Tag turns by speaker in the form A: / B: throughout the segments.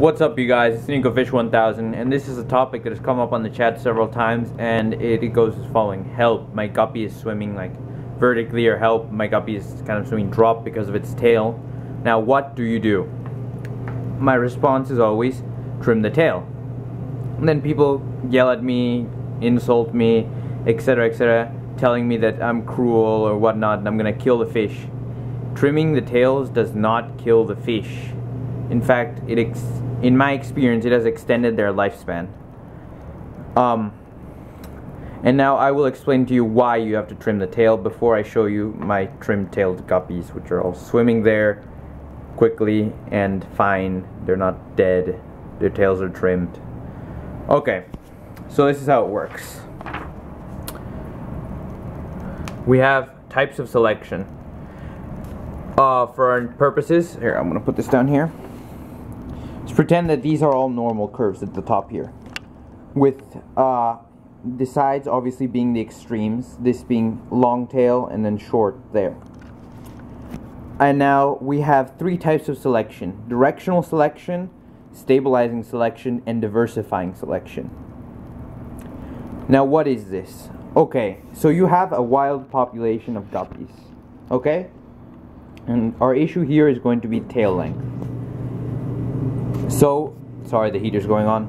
A: What's up, you guys? It's NicoFish1000, and this is a topic that has come up on the chat several times, and it goes as following: help, my guppy is swimming like vertically, or help, my guppy is kind of swimming drop because of its tail. Now, what do you do? My response is always trim the tail. And then people yell at me, insult me, etc., telling me that I'm cruel or whatnot, and I'm gonna kill the fish. Trimming the tails does not kill the fish. In fact, in my experience, it has extended their lifespan. And now I will explain to you why you have to trim the tail before I show you my trim-tailed guppies, which are all swimming there quickly and fine. They're not dead. Their tails are trimmed. Okay, so this is how it works. We have types of selection. For our purposes, here, I'm going to put this down here. Let's pretend that these are all normal curves at the top here, with the sides obviously being the extremes, this being long tail and then short there. And now we have three types of selection: directional selection, stabilizing selection, and diversifying selection. Now, what is this? Okay, so you have a wild population of guppies, okay? And our issue here is going to be tail length. So, sorry, the heater's going on.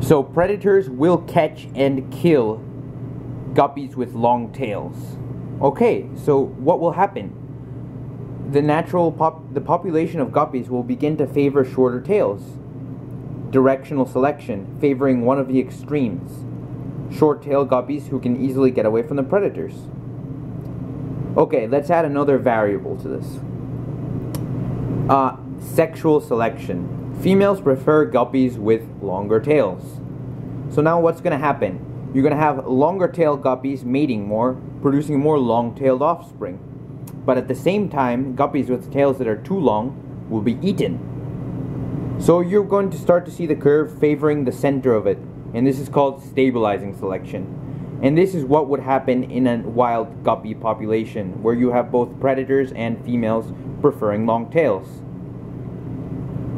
A: So, predators will catch and kill guppies with long tails. Okay, so what will happen? The population of guppies will begin to favor shorter tails. Directional selection, favoring one of the extremes. Short-tailed guppies who can easily get away from the predators. Okay, let's add another variable to this. Sexual selection. Females prefer guppies with longer tails. So now what's going to happen? You're going to have longer-tailed guppies mating more, producing more long-tailed offspring. But at the same time, guppies with tails that are too long will be eaten. So you're going to start to see the curve favoring the center of it, and this is called stabilizing selection. And this is what would happen in a wild guppy population, where you have both predators and females preferring long tails.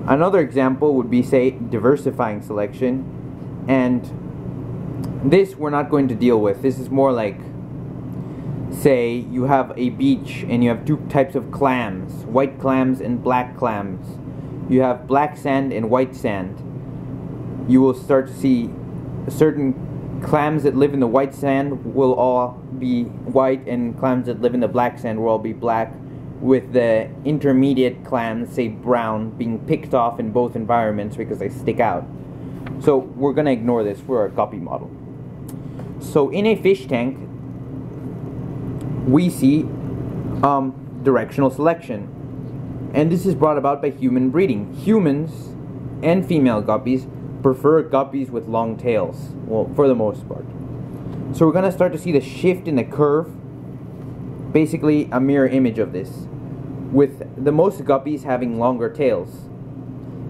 A: Another example would be, say, diversifying selection, and this we're not going to deal with. This is more like, say, you have a beach and you have two types of clams, white clams and black clams. You have black sand and white sand. You will start to see certain clams that live in the white sand will all be white, and clams that live in the black sand will all be black, with the intermediate clams, say brown, being picked off in both environments because they stick out. So we're going to ignore this for our guppy model. So in a fish tank, we see directional selection, and this is brought about by human breeding. Humans and female guppies prefer guppies with long tails, well, for the most part. So we're going to start to see the shift in the curve, basically a mirror image of this, with the most guppies having longer tails.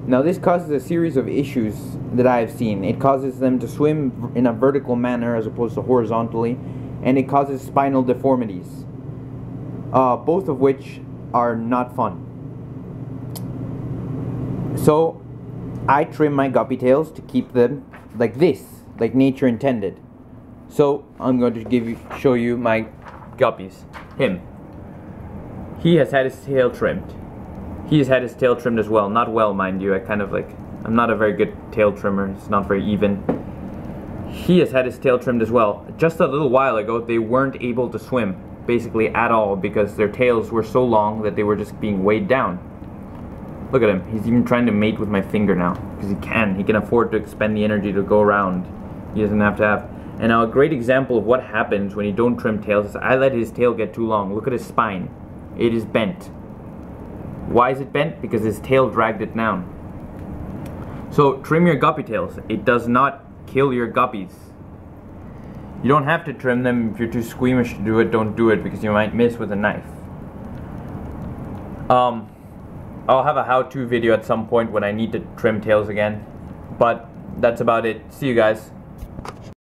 A: Now this causes a series of issues that I have seen. It causes them to swim in a vertical manner as opposed to horizontally, and it causes spinal deformities, both of which are not fun. So I trim my guppy tails to keep them like this, like nature intended. So I'm going to show you my guppies. Him. He has had his tail trimmed. He has had his tail trimmed as well. Not well, mind you. I'm not a very good tail trimmer. It's not very even. He has had his tail trimmed as well. Just a little while ago, they weren't able to swim, basically at all, because their tails were so long that they were just being weighed down. Look at him. He's even trying to mate with my finger now, because he can. He can afford to expend the energy to go around. He doesn't have to have. And now a great example of what happens when you don't trim tails is I let his tail get too long. Look at his spine. It is bent. Why is it bent? Because his tail dragged it down. So trim your guppy tails. It does not kill your guppies. You don't have to trim them. If you're too squeamish to do it, don't do it, because you might miss with a knife. I'll have a how-to video at some point when I need to trim tails again, but that's about it. See you guys.